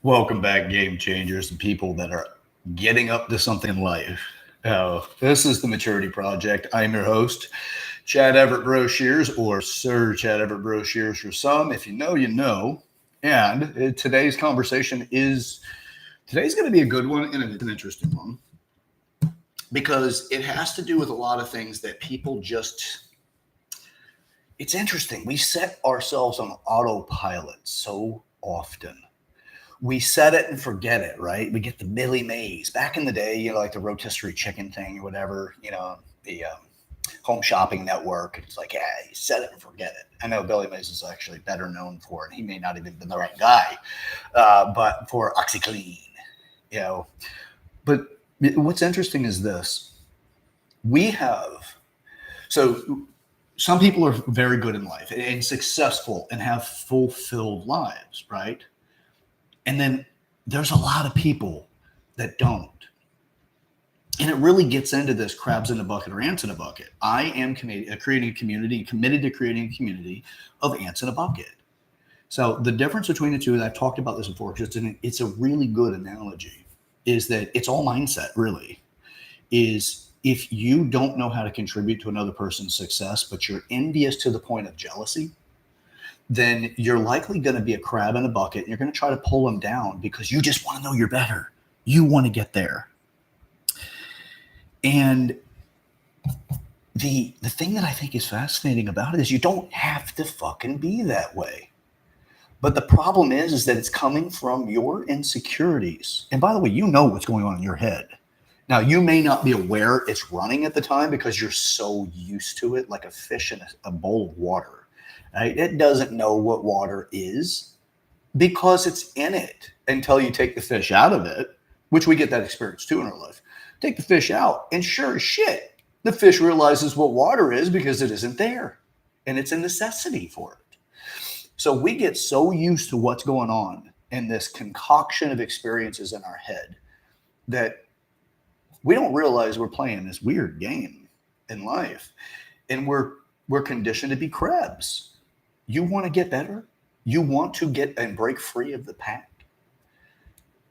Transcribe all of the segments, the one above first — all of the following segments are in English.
Welcome back, game changers and people that are getting up to something in life. This is the Maturity Project. I'm your host, Chad Everett Broshears, or Sir Chad Everett Broshears for some. If you know, you know. And today's going to be a good one and it's an interesting one because it has to do with a lot of things that people just. It's interesting. We set ourselves on autopilot so often. We set it and forget it, right? We get the Billy Mays. Back in the day, like the rotisserie chicken thing or whatever, the home shopping network. It's like, yeah, you set it and forget it. I know Billy Mays is actually better known for it. He may not even been the right guy, but for OxyClean, you know. But what's interesting is this. We have, so some people are very good in life and successful and have fulfilled lives, right? And then there's a lot of people that don't. And it really gets into this crabs in a bucket or ants in a bucket. I am creating a community, committed to creating a community of ants in a bucket. So the difference between the two, and I've talked about this before, because it's a really good analogy, is that it's all mindset, really. Is if you don't know how to contribute to another person's success, but you're envious to the point of jealousy, then you're likely going to be a crab in a bucket and you're going to try to pull them down because you just want to know you're better. You want to get there. And the thing that I think is fascinating about it is you don't have to fucking be that way. But the problem is that it's coming from your insecurities. And by the way, you know what's going on in your head. Now, you may not be aware it's running at the time because you're so used to it, like a fish in a bowl of water. Right? It doesn't know what water is because it's in it until you take the fish out of it, which we get that experience too in our life. Take the fish out, and sure as shit, the fish realizes what water is because it isn't there, and it's a necessity for it. So we get so used to what's going on in this concoction of experiences in our head that we don't realize we're playing this weird game in life, and we're conditioned to be crabs. You want to get better? You want to get and break free of the pack?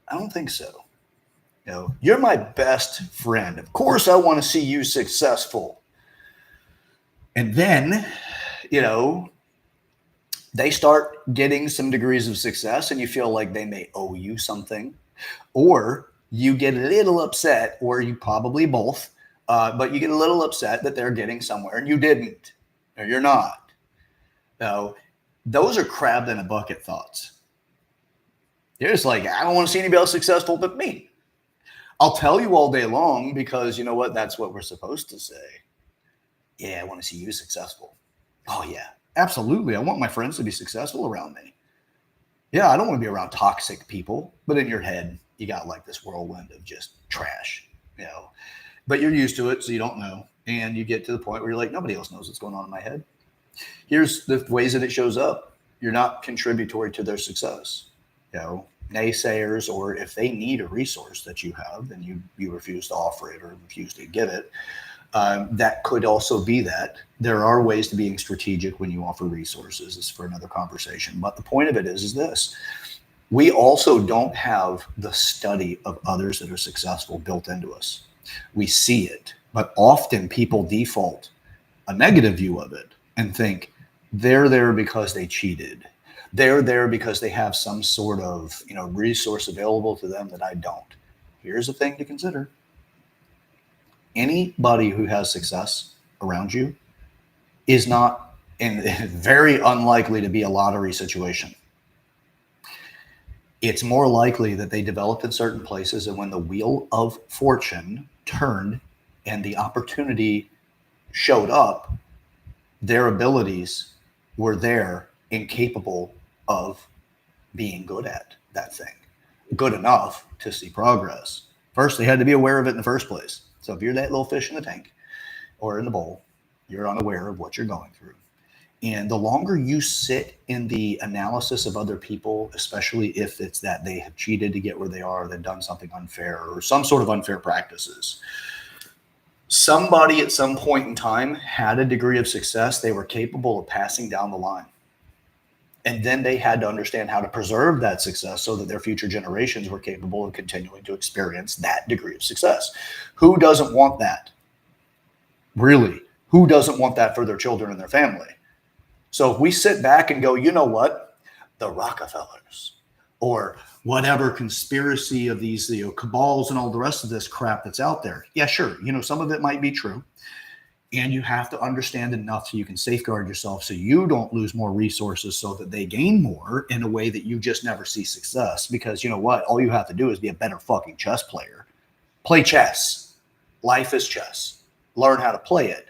I don't think so. You're my best friend. Of course, I want to see you successful. And then, they start getting some degrees of success and you feel like they may owe you something. Or you get a little upset, or you probably both, but you get a little upset that they're getting somewhere and you didn't, or you're not. So those are crab in a bucket thoughts. You're just like, I don't want to see anybody else successful but me. I'll tell you all day long because you know what? That's what we're supposed to say. Yeah, I want to see you successful. Oh, yeah, absolutely. I want my friends to be successful around me. Yeah, I don't want to be around toxic people, but in your head, you got like this whirlwind of just trash, but you're used to it, so you don't know. And you get to the point where you're like, nobody else knows what's going on in my head. Here's the ways that it shows up. You're not contributory to their success. Naysayers, or if they need a resource that you have, then you refuse to offer it or refuse to give it. That could also be that. There are ways to being strategic when you offer resources. It's for another conversation. But the point of it is this. We also don't have the study of others that are successful built into us. We see it, but often people default a negative view of it and think they're there because they cheated. They're there because they have some sort of resource available to them that I don't. Here's a thing to consider. Anybody who has success around you is not and very unlikely to be a lottery situation. It's more likely that they developed in certain places, and when the wheel of fortune turned and the opportunity showed up, their abilities were there and capable of being good at that thing, good enough to see progress. First, they had to be aware of it in the first place. So if you're that little fish in the tank or in the bowl, you're unaware of what you're going through. And the longer you sit in the analysis of other people, especially if it's that they have cheated to get where they are, they've done something unfair or some sort of unfair practices, somebody at some point in time had a degree of success they were capable of passing down the line. And then they had to understand how to preserve that success so that their future generations were capable of continuing to experience that degree of success. Who doesn't want that? Really? Who doesn't want that for their children and their family? So if we sit back and go, you know what? The Rockefellers or whatever conspiracy of these, cabals and all the rest of this crap that's out there. Yeah, sure. Some of it might be true. And you have to understand enough so you can safeguard yourself so you don't lose more resources so that they gain more in a way that you just never see success. Because you know what? All you have to do is be a better fucking chess player. Play chess. Life is chess. Learn how to play it.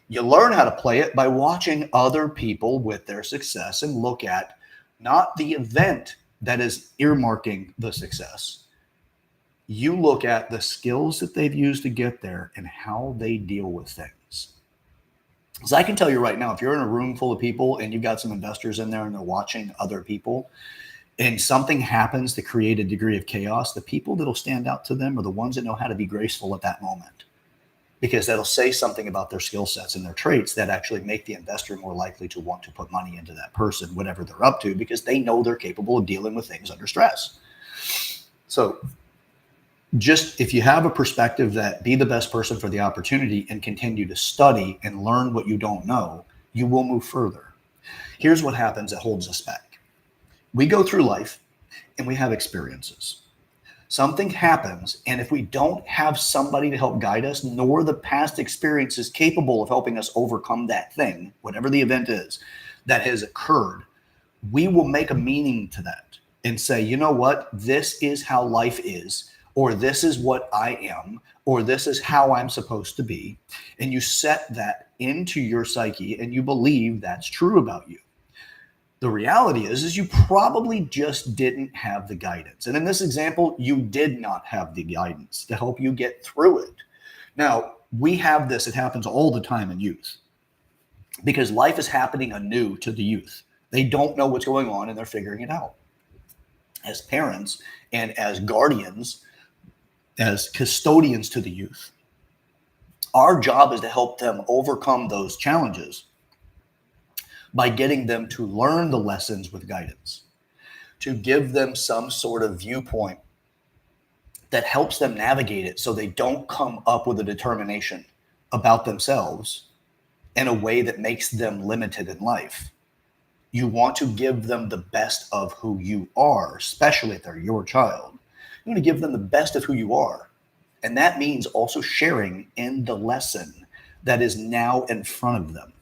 You learn how to play it by watching other people with their success and look at not the event that is earmarking the success. You look at the skills that they've used to get there and how they deal with things. Because I can tell you right now, if you're in a room full of people and you've got some investors in there and they're watching other people and something happens to create a degree of chaos, the people that'll stand out to them are the ones that know how to be graceful at that moment. Because that'll say something about their skill sets and their traits that actually make the investor more likely to want to put money into that person, whatever they're up to, because they know they're capable of dealing with things under stress. So just if you have a perspective that be the best person for the opportunity and continue to study and learn what you don't know, you will move further. Here's what happens that holds us back. We go through life and we have experiences. Something happens, and if we don't have somebody to help guide us, nor the past experiences capable of helping us overcome that thing, whatever the event is that has occurred, we will make a meaning to that and say, you know what, this is how life is, or this is what I am, or this is how I'm supposed to be. And you set that into your psyche and you believe that's true about you. The reality is you probably just didn't have the guidance. And in this example, you did not have the guidance to help you get through it. Now, we have this, it happens all the time in youth because life is happening anew to the youth. They don't know what's going on and they're figuring it out. As parents and as guardians, as custodians to the youth, our job is to help them overcome those challenges by getting them to learn the lessons with guidance, to give them some sort of viewpoint that helps them navigate it so they don't come up with a determination about themselves in a way that makes them limited in life. You want to give them the best of who you are, especially if they're your child. You want to give them the best of who you are. And that means also sharing in the lesson that is now in front of them.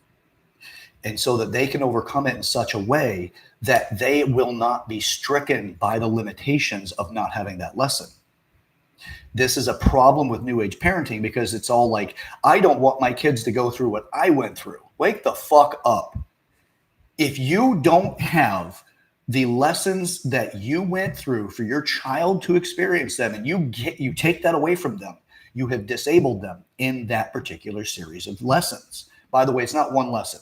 And so that they can overcome it in such a way that they will not be stricken by the limitations of not having that lesson. This is a problem with New Age parenting because it's all like, I don't want my kids to go through what I went through. Wake the fuck up. If you don't have the lessons that you went through for your child to experience them and you take that away from them, you have disabled them in that particular series of lessons. By the way, it's not one lesson.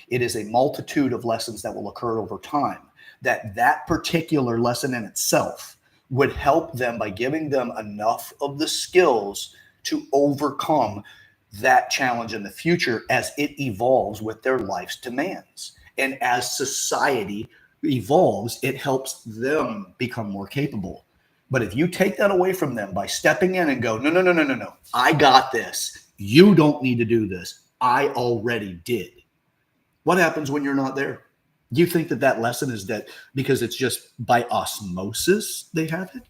It is a multitude of lessons that will occur over time. That particular lesson in itself would help them by giving them enough of the skills to overcome that challenge in the future as it evolves with their life's demands. And as society evolves, it helps them become more capable. But if you take that away from them by stepping in and go, no, I got this. You don't need to do this. I already did. What happens when you're not there? Do you think that lesson is that because it's just by osmosis they have it?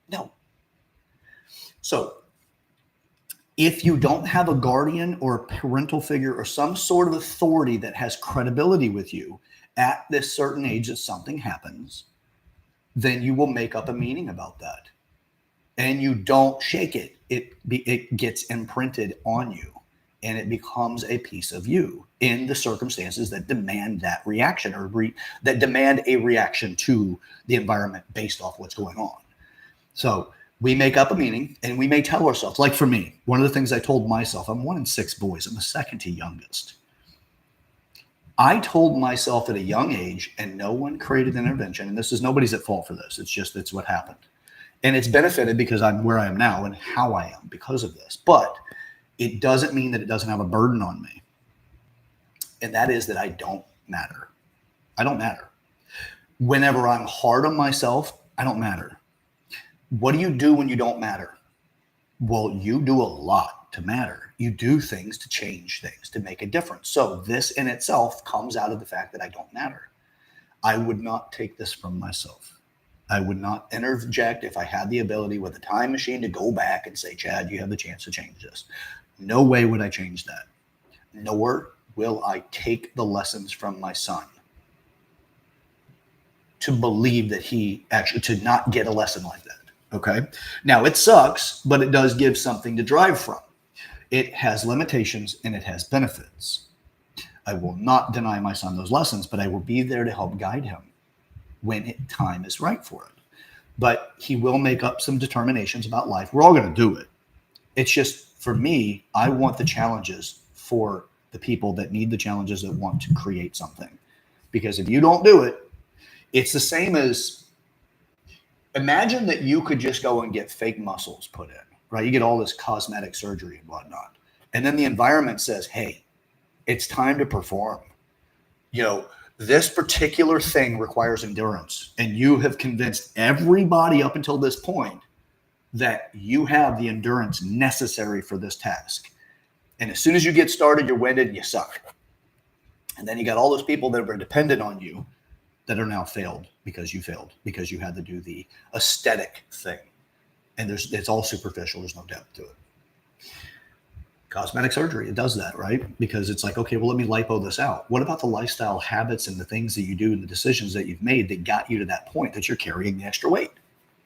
No. So if you don't have a guardian or a parental figure or some sort of authority that has credibility with you at this certain age that something happens, then you will make up a meaning about that. And you don't shake it. It gets imprinted on you. And it becomes a piece of you in the circumstances that demand that reaction or that demand a reaction to the environment based off what's going on. So we make up a meaning and we may tell ourselves, like for me, one of the things I told myself, I'm one in 6 boys. I'm the second to youngest. I told myself at a young age, and no one created intervention, and this is nobody's at fault for this. It's what happened. And it's benefited because I'm where I am now and how I am because of this. But it doesn't mean that it doesn't have a burden on me. And that is that I don't matter. I don't matter. Whenever I'm hard on myself, I don't matter. What do you do when you don't matter? Well, you do a lot to matter. You do things to change things, to make a difference. So this in itself comes out of the fact that I don't matter. I would not take this from myself. I would not interject if I had the ability with a time machine to go back and say, Chad, you have the chance to change this. No way would I change that. Nor will I take the lessons from my son to believe that he actually, to not get a lesson like that. Okay. Now it sucks, but it does give something to drive from. It has limitations and it has benefits. I will not deny my son those lessons, but I will be there to help guide him when time is right for it. But he will make up some determinations about life. We're all going to do it. It's just, for me, I want the challenges for the people that need the challenges, that want to create something. Because if you don't do it, it's the same as, imagine that you could just go and get fake muscles put in, right? You get all this cosmetic surgery and whatnot. And then the environment says, hey, it's time to perform. This particular thing requires endurance. And you have convinced everybody up until this point that you have the endurance necessary for this task. And as soon as you get started, you're winded and you suck. And then you got all those people that were dependent on you that are now failed because you had to do the aesthetic thing. And it's all superficial. There's no depth to it. Cosmetic surgery, it does that, right? Because it's like, okay, well, let me lipo this out. What about the lifestyle habits and the things that you do and the decisions that you've made that got you to that point that you're carrying the extra weight?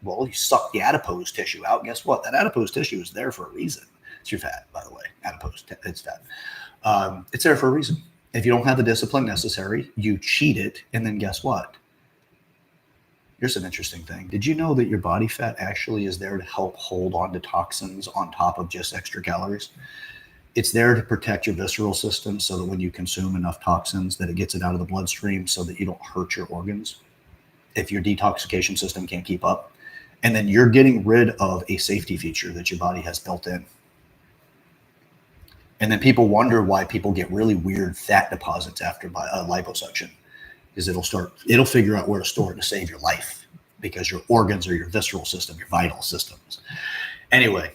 Well, you suck the adipose tissue out. Guess what? That adipose tissue is there for a reason. It's your fat, by the way. Adipose, it's fat. It's there for a reason. If you don't have the discipline necessary, you cheat it. And then guess what? Here's an interesting thing. Did you know that your body fat actually is there to help hold on to toxins on top of just extra calories? It's there to protect your visceral system so that when you consume enough toxins that it gets it out of the bloodstream so that you don't hurt your organs if your detoxification system can't keep up. And then you're getting rid of a safety feature that your body has built in. And then people wonder why people get really weird fat deposits after liposuction, because it'll figure out where to store it to save your life, because your organs are your visceral system, your vital systems. Anyway,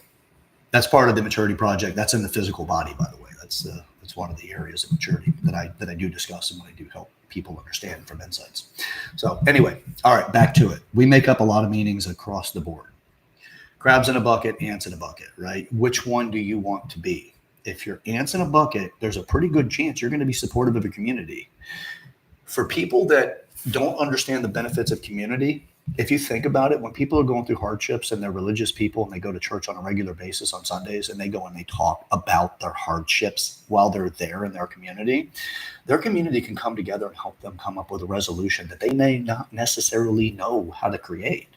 that's part of the maturity project. That's in the physical body, by the way. That's one of the areas of maturity that I do discuss and what I do help people understand from insights. So anyway, all right, back to it. We make up a lot of meanings across the board. Crabs in a bucket, ants in a bucket, right? Which one do you want to be? If you're ants in a bucket, there's a pretty good chance you're going to be supportive of your community. For people that don't understand the benefits of community, if you think about it, when people are going through hardships and they're religious people and they go to church on a regular basis on Sundays and they go and they talk about their hardships while they're there in their community can come together and help them come up with a resolution that they may not necessarily know how to create.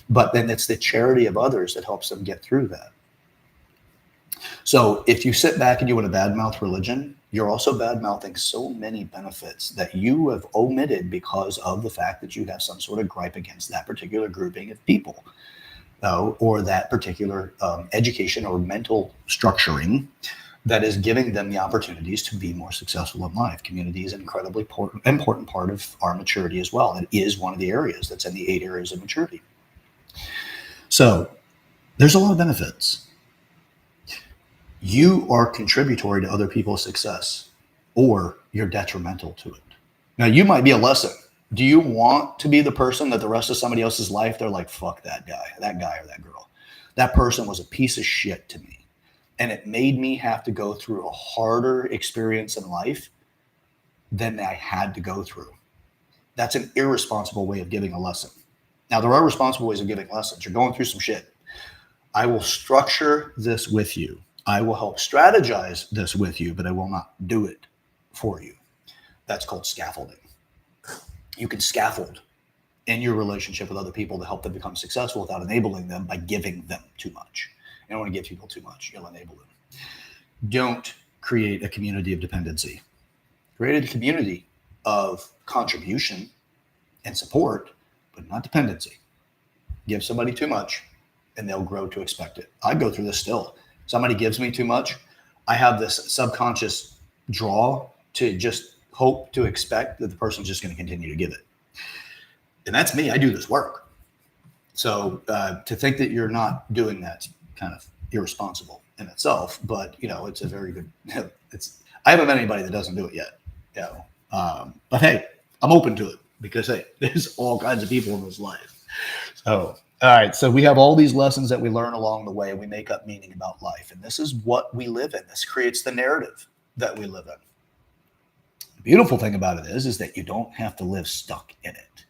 But then it's the charity of others that helps them get through that. So if you sit back and you want to badmouth religion, you're also bad-mouthing so many benefits that you have omitted because of the fact that you have some sort of gripe against that particular grouping of people, or that particular education or mental structuring that is giving them the opportunities to be more successful in life. Community is an incredibly important part of our maturity as well. It is one of the areas that's in the 8 areas of maturity. So there's a lot of benefits. You are contributory to other people's success, or you're detrimental to it. Now, you might be a lesson. Do you want to be the person that the rest of somebody else's life, they're like, fuck that guy or that girl. That person was a piece of shit to me. And it made me have to go through a harder experience in life than I had to go through. That's an irresponsible way of giving a lesson. Now, there are responsible ways of giving lessons. You're going through some shit. I will structure this with you. I will help strategize this with you, but I will not do it for you. That's called scaffolding. You can scaffold in your relationship with other people to help them become successful without enabling them by giving them too much. You don't want to give people too much. You'll enable them. Don't create a community of dependency. Create a community of contribution and support, but not dependency. Give somebody too much and they'll grow to expect it. I go through this still. Somebody gives me too much, I have this subconscious draw to just hope to expect that the person's just going to continue to give it. And that's me. I do this work. So to think that you're not doing that's kind of irresponsible in itself. But it's a very good. It's I haven't met anybody that doesn't do it yet. But hey, I'm open to it because hey, there's all kinds of people in this life. So all right, so we have all these lessons that we learn along the way, and we make up meaning about life, and this is what we live in. This creates the narrative that we live in. The beautiful thing about it is that you don't have to live stuck in it.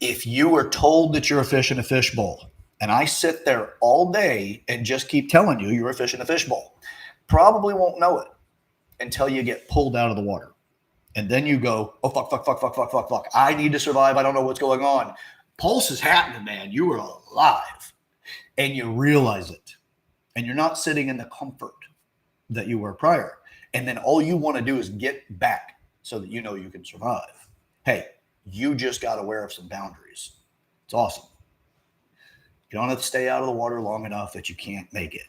If you are told that you're a fish in a fishbowl, and I sit there all day and just keep telling you you're a fish in a fishbowl, probably won't know it until you get pulled out of the water. And then you go, oh, fuck, fuck, fuck, fuck, fuck, fuck, fuck. I need to survive. I don't know what's going on. Pulse is happening, man. You are alive. And you realize it. And you're not sitting in the comfort that you were prior. And then all you want to do is get back so that you know you can survive. Hey, you just got aware of some boundaries. It's awesome. You don't have to stay out of the water long enough that you can't make it.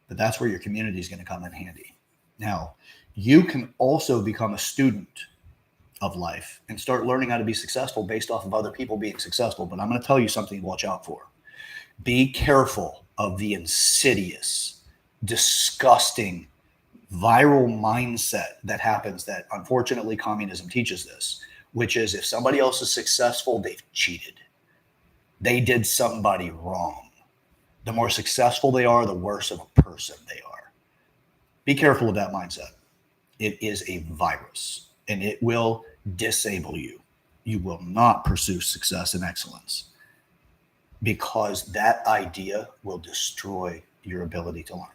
But that's where your community is going to come in handy. Now, you can also become a student of life and start learning how to be successful based off of other people being successful. But I'm going to tell you something to watch out for. Be careful of the insidious, disgusting, viral mindset that happens that unfortunately communism teaches this, which is if somebody else is successful, they've cheated. They did somebody wrong. The more successful they are, the worse of a person they are. Be careful of that mindset. It is a virus, and it will disable you. You will not pursue success and excellence because that idea will destroy your ability to learn.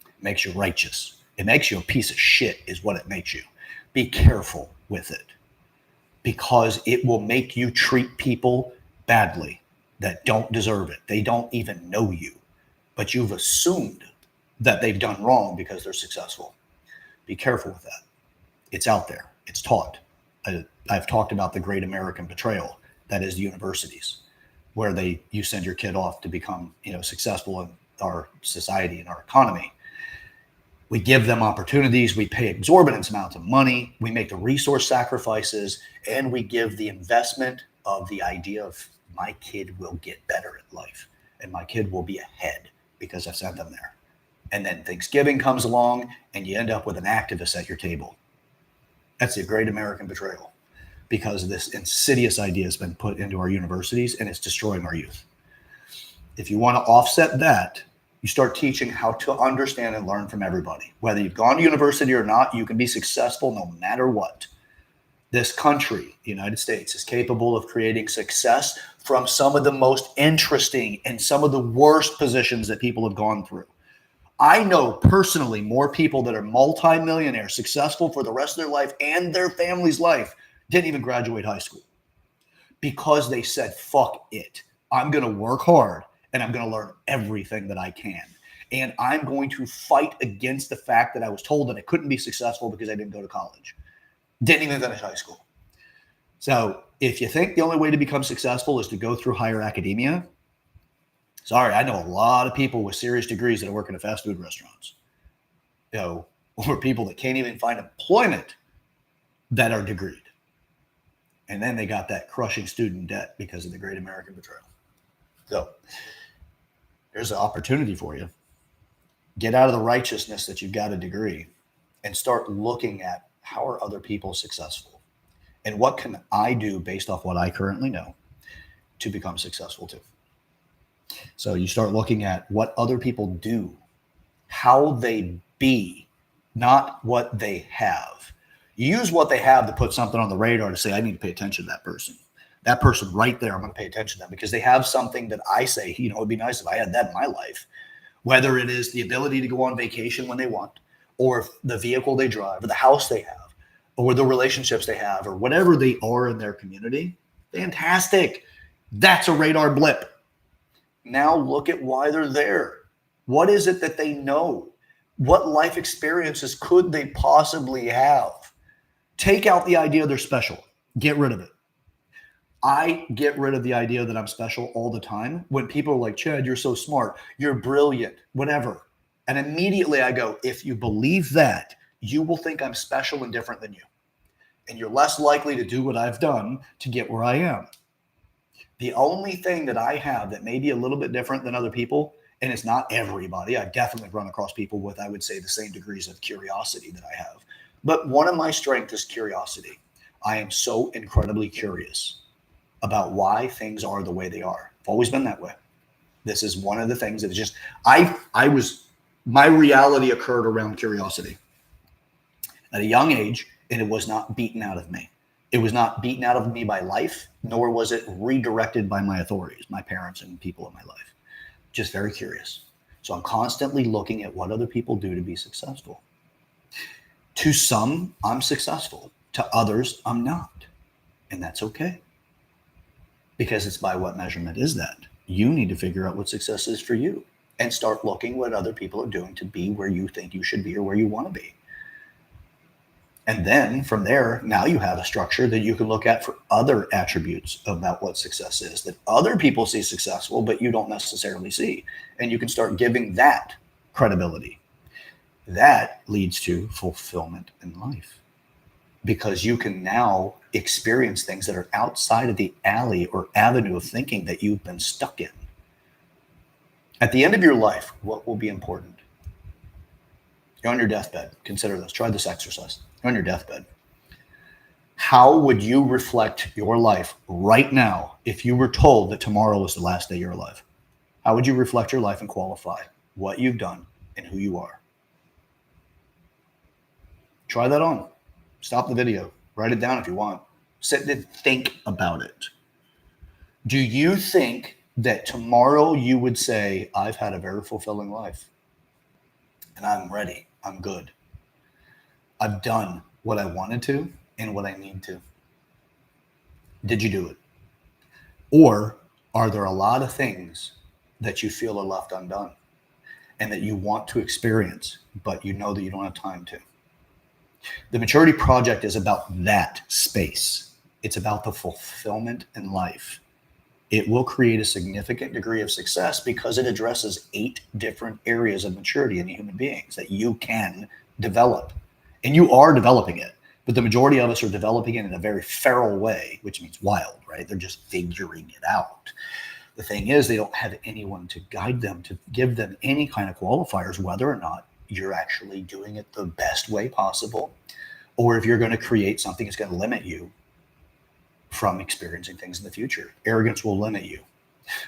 It makes you righteous. It makes you a piece of shit is what it makes you. Be careful with it because it will make you treat people badly that don't deserve it. They don't even know you, but you've assumed that they've done wrong because they're successful. Be careful with that. It's out there. It's taught. I've talked about the great American betrayal. That is the universities, where you send your kid off to become successful in our society and our economy. We give them opportunities. We pay exorbitant amounts of money. We make the resource sacrifices, and we give the investment of the idea of my kid will get better at life and my kid will be ahead because I sent them there. And then Thanksgiving comes along and you end up with an activist at your table. That's the great American betrayal because this insidious idea has been put into our universities and it's destroying our youth. If you want to offset that, you start teaching how to understand and learn from everybody. Whether you've gone to university or not, you can be successful no matter what. This country, the United States, is capable of creating success from some of the most interesting and some of the worst positions that people have gone through. I know personally more people that are multimillionaires, successful for the rest of their life and their family's life, didn't even graduate high school because they said, fuck it. I'm going to work hard and I'm going to learn everything that I can. And I'm going to fight against the fact that I was told that I couldn't be successful because I didn't go to college. Didn't even finish high school. So if you think the only way to become successful is to go through higher academia, sorry, I know a lot of people with serious degrees that are working at fast food restaurants, or people that can't even find employment that are degreed. And then they got that crushing student debt because of the great American betrayal. So there's an opportunity for you. Get out of the righteousness that you've got a degree and start looking at how are other people successful and what can I do based off what I currently know to become successful too. So you start looking at what other people do, how they be, not what they have. You use what they have to put something on the radar to say, I need to pay attention to that person. That person right there, I'm going to pay attention to them because they have something that I say, it'd be nice if I had that in my life. Whether it is the ability to go on vacation when they want, or the vehicle they drive, or the house they have, or the relationships they have, or whatever they are in their community. Fantastic. That's a radar blip. Now look at why they're there. What is it that they know? What life experiences could they possibly have? Take out the idea they're special. Get rid of it. I get rid of the idea that I'm special all the time when people are like, Chad, you're so smart. You're brilliant, whatever. And immediately I go, if you believe that, you will think I'm special and different than you. and you're less likely to do what I've done to get where I am. The only thing that I have that may be a little bit different than other people, and it's not everybody, I've definitely run across people with, I would say, the same degrees of curiosity that I have. But one of my strengths is curiosity. I am so incredibly curious about why things are the way they are. I've always been that way. This is one of the things that is just, my reality occurred around curiosity at a young age, and it was not beaten out of me. It was not beaten out of me by life, nor was it redirected by my authorities, my parents and people in my life. Just very curious. So I'm constantly looking at what other people do to be successful. To some, I'm successful. To others, I'm not. And that's okay. Because it's by what measurement is that? You need to figure out what success is for you and start looking what other people are doing to be where you think you should be or where you want to be. And then from there, now you have a structure that you can look at for other attributes about what success is that other people see successful, but you don't necessarily see. And you can start giving that credibility. That leads to fulfillment in life because you can now experience things that are outside of the alley or avenue of thinking that you've been stuck in. At the end of your life, what will be important? You're on your deathbed. Consider this. Try this exercise. You're on your deathbed. How would you reflect your life right now if you were told that tomorrow was the last day you're alive? How would you reflect your life and qualify what you've done and who you are? Try that on. Stop the video. Write it down if you want. Sit and think about it. Do you think that tomorrow you would say, I've had a very fulfilling life and I'm ready. I'm good. I've done what I wanted to and what I need to. Did you do it? Or are there a lot of things that you feel are left undone and that you want to experience, but you know that you don't have time to? The maturity project is about that space. It's about the fulfillment in life. It will create a significant degree of success because it addresses 8 different areas of maturity in human beings that you can develop. And you are developing it, but the majority of us are developing it in a very feral way, which means wild, right? They're just figuring it out. The thing is, they don't have anyone to guide them, to give them any kind of qualifiers, whether or not you're actually doing it the best way possible, or if you're going to create something that's going to limit you from experiencing things in the future. Arrogance will limit you.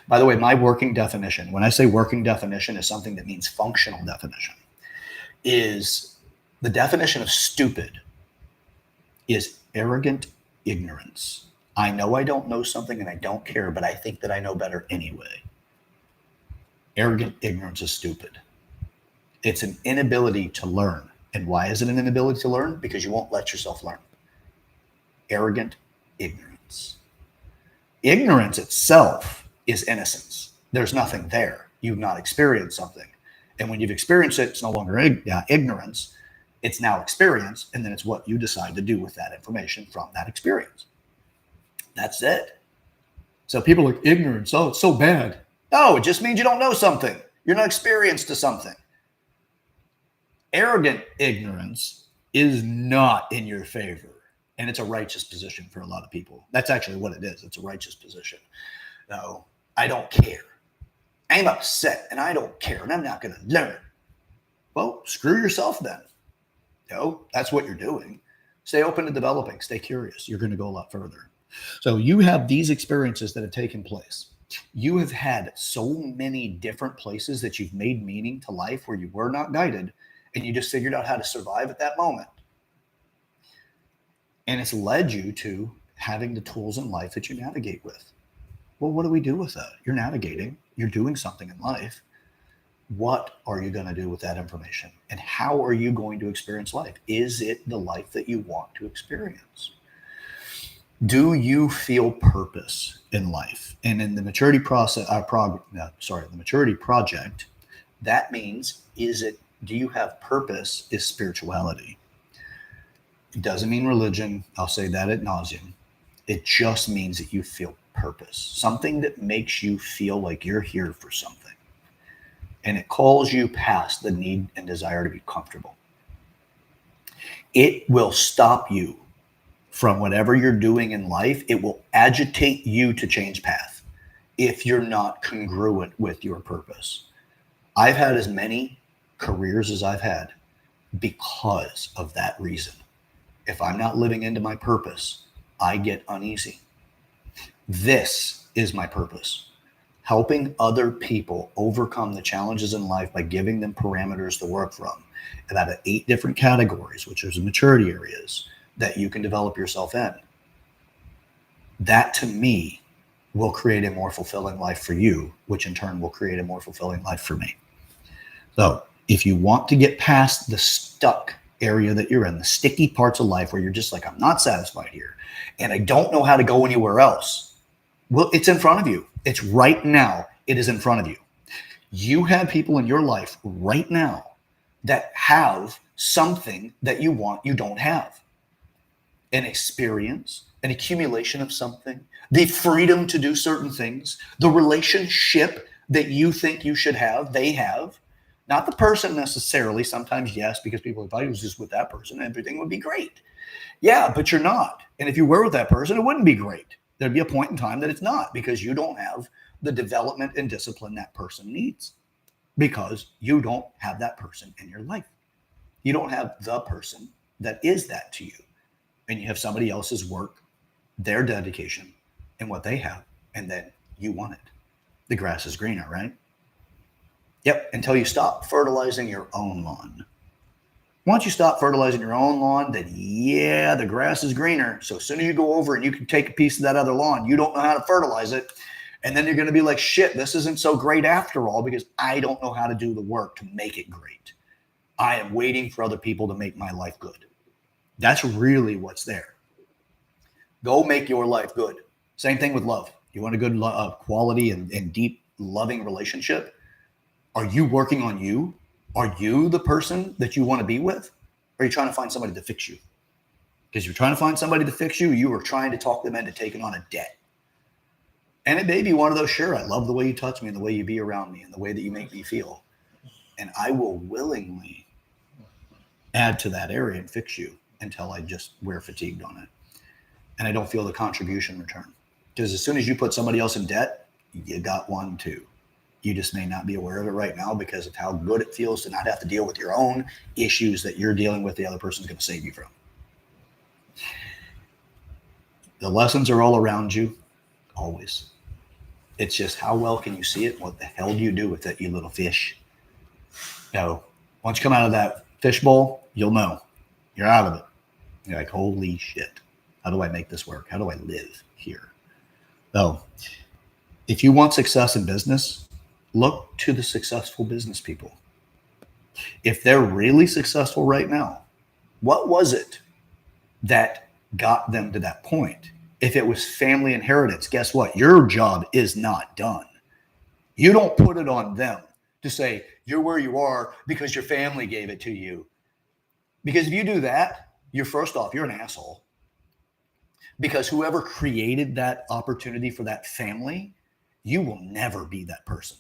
By the way, my working definition, when I say working definition, is something that means functional definition, is the definition of stupid is arrogant ignorance. I know I don't know something and I don't care, but I think that I know better anyway. Arrogant ignorance is stupid. It's an inability to learn. And why is it an inability to learn? Because you won't let yourself learn. Arrogant ignorance. Ignorance itself is innocence. There's nothing there. You've not experienced something. And when you've experienced it, it's no longer ignorance. It's now experience. And then it's what you decide to do with that information from that experience. That's it. So people are like, ignorance, oh, it's so bad. No, it just means you don't know something. You're not experienced to something. Arrogant ignorance is not in your favor. And it's a righteous position for a lot of people. That's actually what it is. It's a righteous position. No, I don't care. I'm upset and I don't care and I'm not going to learn. Well, screw yourself then. No, that's what you're doing. Stay open to developing. Stay curious. You're going to go a lot further. So you have these experiences that have taken place. You have had so many different places that you've made meaning to life where you were not guided and you just figured out how to survive at that moment. And it's led you to having the tools in life that you navigate with. Well, what do we do with that? You're navigating. You're doing something in life. What are you going to do with that information? And how are you going to experience life? Is it the life that you want to experience? Do you feel purpose in life? And in the maturity process, the maturity project, that means, do you have purpose is spirituality. It doesn't mean religion. I'll say that ad nauseum. It just means that you feel purpose, something that makes you feel like you're here for something. And it calls you past the need and desire to be comfortable. It will stop you from whatever you're doing in life, it will agitate you to change path if you're not congruent with your purpose. I've had as many careers as I've had because of that reason. If I'm not living into my purpose, I get uneasy. This is my purpose. Helping other people overcome the challenges in life by giving them parameters to work from. And out of 8 different categories, which are the maturity areas that you can develop yourself in. That to me will create a more fulfilling life for you, which in turn will create a more fulfilling life for me. So if you want to get past the stuck area that you're in, the sticky parts of life where you're just like, I'm not satisfied here and I don't know how to go anywhere else. Well, it's in front of you. It's right now. It is in front of you. You have people in your life right now that have something that you want, you don't have. An experience, an accumulation of something, the freedom to do certain things, the relationship that you think you should have, they have. Not the person necessarily. Sometimes, yes, because people, if I was just with that person, everything would be great. Yeah, but you're not. And if you were with that person, it wouldn't be great. There'd be a point in time that it's not, because you don't have the development and discipline that person needs, because you don't have that person in your life. You don't have the person that is that to you. And you have somebody else's work, their dedication, and what they have. And then you want it. The grass is greener, right? Yep, until you stop fertilizing your own lawn. Once you stop fertilizing your own lawn, then yeah, the grass is greener. So as soon as you go over and you can take a piece of that other lawn, you don't know how to fertilize it. And then you're going to be like, shit, this isn't so great after all, because I don't know how to do the work to make it great. I am waiting for other people to make my life good. That's really what's there. Go make your life good. Same thing with love. You want a good quality and deep loving relationship? Are you working on you? Are you the person that you want to be with? Or are you trying to find somebody to fix you? Because you're trying to find somebody to fix you, you are trying to talk them into taking on a debt. And it may be one of those, sure, I love the way you touch me and the way you be around me and the way that you make me feel. And I will willingly add to that area and fix you until I just wear fatigued on it. And I don't feel the contribution return. Because as soon as you put somebody else in debt, you got one too. You just may not be aware of it right now because of how good it feels to not have to deal with your own issues that you're dealing with the other person's going to save you from. The lessons are all around you, always. It's just how well can you see it? What the hell do you do with it, you little fish? No. Once you come out of that fishbowl, you'll know. You're out of it. You're like, holy shit. How do I make this work? How do I live here? So, if you want success in business, look to the successful business people. If they're really successful right now, what was it that got them to that point? If it was family inheritance, guess what? Your job is not done. You don't put it on them to say, you're where you are because your family gave it to you. Because if you do that, you're first off, you're an asshole. Because whoever created that opportunity for that family, you will never be that person.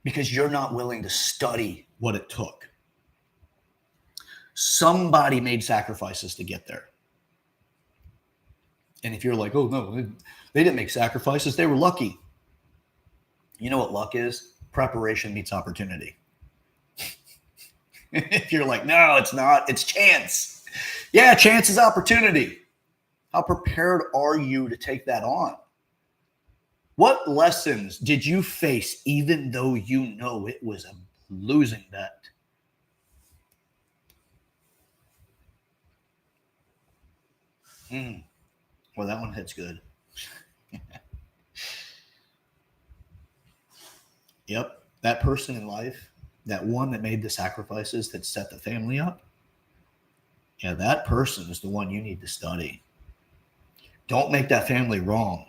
Because you're not willing to study what it took. Somebody made sacrifices to get there. And if you're like, oh, no, they didn't make sacrifices, they were lucky. You know what luck is? Preparation meets opportunity. If you're like, no, it's not, it's chance. Yeah, chance is opportunity. How prepared are you to take that on? What lessons did you face even though you know it was a losing bet? Well, that one hits good. Yep, that person in life, that one that made the sacrifices that set the family up, yeah, that person is the one you need to study. Don't make that family wrong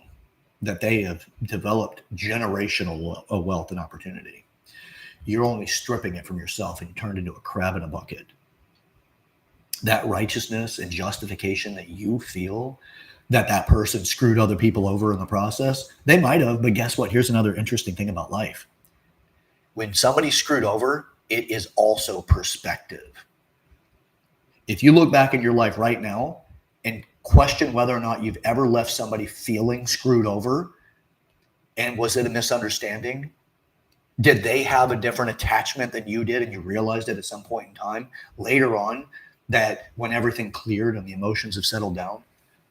that they have developed generational wealth and opportunity. You're only stripping it from yourself and you turn it into a crab in a bucket. That righteousness and justification that you feel that person screwed other people over in the process, they might have, but guess what? Here's another interesting thing about life. When somebody's screwed over, it is also perspective. If you look back in your life right now and question whether or not you've ever left somebody feeling screwed over, and was it a misunderstanding? Did they have a different attachment than you did and you realized it at some point in time later on, that when everything cleared and the emotions have settled down,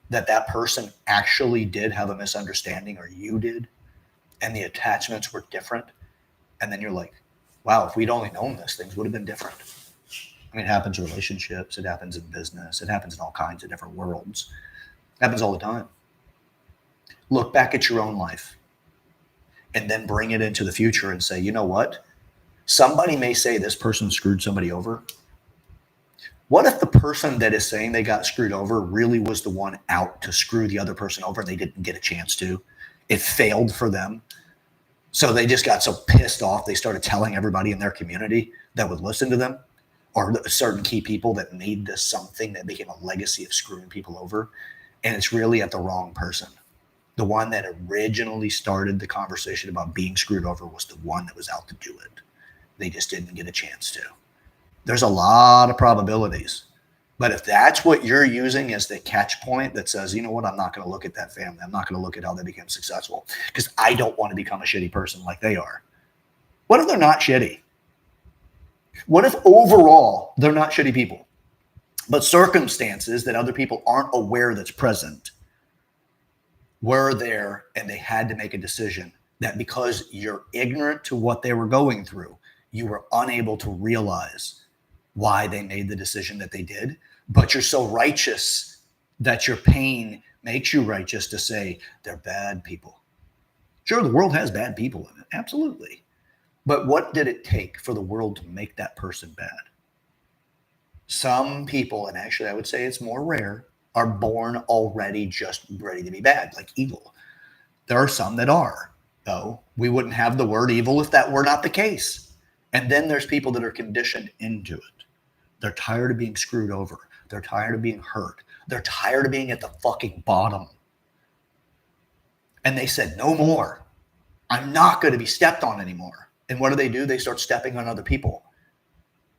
that person actually did have a misunderstanding, or you did, and the attachments were different? And then you're like, wow, if we'd only known this, things would have been different. I mean, it happens in relationships, it happens in business, it happens in all kinds of different worlds. It happens all the time. Look back at your own life and then bring it into the future and say, you know what? Somebody may say this person screwed somebody over. What if the person that is saying they got screwed over really was the one out to screw the other person over and they didn't get a chance to? It failed for them. So they just got so pissed off, they started telling everybody in their community that would listen to them, or certain key people, that made this something that became a legacy of screwing people over. And it's really at the wrong person. The one that originally started the conversation about being screwed over was the one that was out to do it. They just didn't get a chance to. There's a lot of probabilities. But if that's what you're using as the catch point that says, you know what, I'm not going to look at that family. I'm not going to look at how they became successful because I don't want to become a shitty person like they are. What if they're not shitty? What if overall they're not shitty people, but circumstances that other people aren't aware that's present were there, and they had to make a decision that because you're ignorant to what they were going through, you were unable to realize why they made the decision that they did, but you're so righteous that your pain makes you righteous to say they're bad people. Sure, the world has bad people in it, absolutely. But what did it take for the world to make that person bad? Some people, and actually I would say it's more rare, are born already just ready to be bad, like evil. There are some that are, though. We wouldn't have the word evil if that were not the case. And then there's people that are conditioned into it. They're tired of being screwed over. They're tired of being hurt. They're tired of being at the fucking bottom. And they said, no more. I'm not going to be stepped on anymore. And what do? They start stepping on other people.